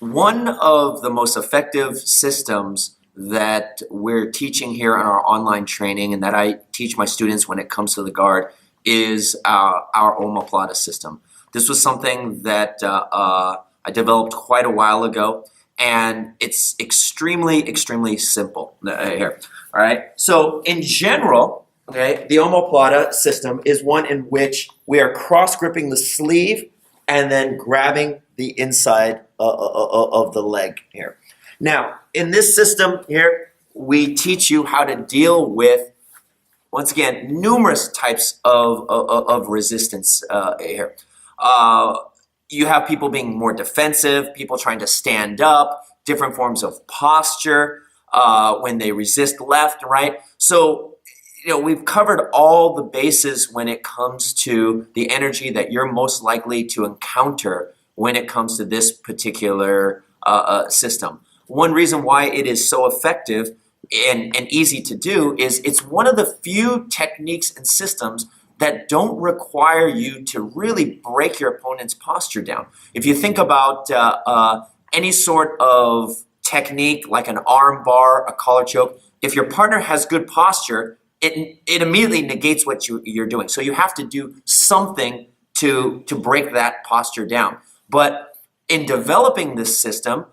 One of the most effective systems that we're teaching here in our online training and that I teach my students when it comes to the guard is our Plata system. This was something that I developed quite a while ago, and it's extremely simple here. All right. So in general, okay, the Plata system is one in which we are cross gripping the sleeve and then grabbing the inside of the leg here. Now, in this system here, we teach you how to deal with, once again, numerous types of resistance here. You have people being more defensive, people trying to stand up, different forms of posture when they resist left, right? So, we've covered all the bases when it comes to the energy that you're most likely to encounter when it comes to this particular system. One reason why it is so effective and easy to do is it's one of the few techniques and systems that don't require you to really break your opponent's posture down. If you think about any sort of technique like an arm bar, a collar choke, if your partner has good posture, it immediately negates what you're doing. So you have to do something to break that posture down. But in developing this system,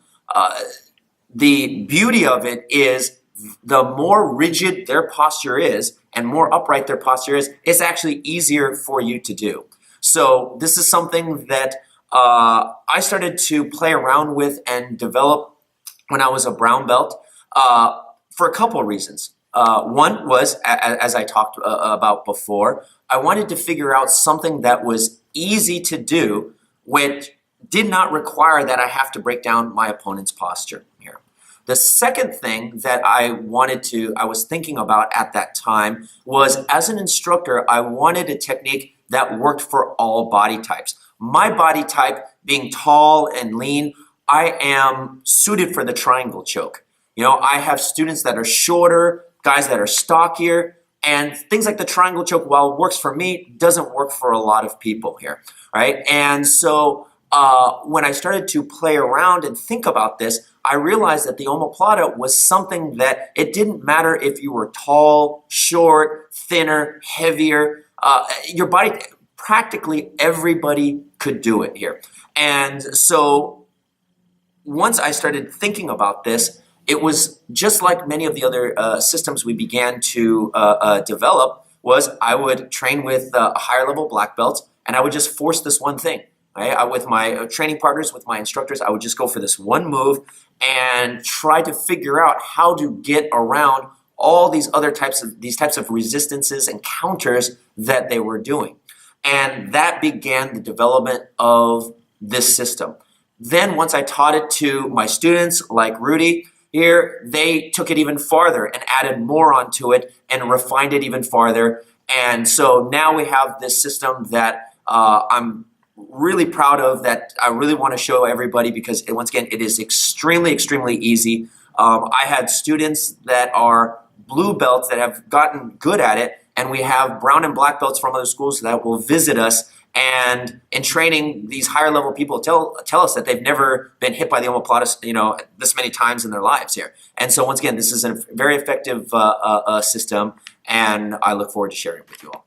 the beauty of it is the more rigid their posture is and more upright their posture is, it's actually easier for you to do. So this is something that I started to play around with and develop when I was a brown belt for a couple of reasons. One was, as I talked about before, I wanted to figure out something that was easy to do, which did not require that I have to break down my opponent's posture here. The second thing that I was thinking about at that time was, as an instructor, I wanted a technique that worked for all body types. My body type, being tall and lean, I am suited for the triangle choke. I have students that are shorter, guys that are stockier, and things like the triangle choke, while it works for me, doesn't work for a lot of people here, right? And so when I started to play around and think about this, I realized that the omoplata was something that it didn't matter if you were tall, short, thinner, heavier, your body, practically everybody could do it here. And so once I started thinking about this, it was just like many of the other systems we began to develop. Was I would train with higher level black belts, and I would just force this one thing. Right? With my training partners, with my instructors, I would just go for this one move and try to figure out how to get around all these other types of resistances and counters that they were doing. And that began the development of this system. Then once I taught it to my students like Rudy, here, they took it even farther and added more onto it and refined it even farther. And so now we have this system that I'm really proud of, that I really want to show everybody, because once again, it is extremely easy. I had students that are blue belts that have gotten good at it, and we have brown and black belts from other schools that will visit us. And in training, these higher level people tell us that they've never been hit by the omoplata, this many times in their lives here. And so once again, this is a very effective system, and I look forward to sharing it with you all.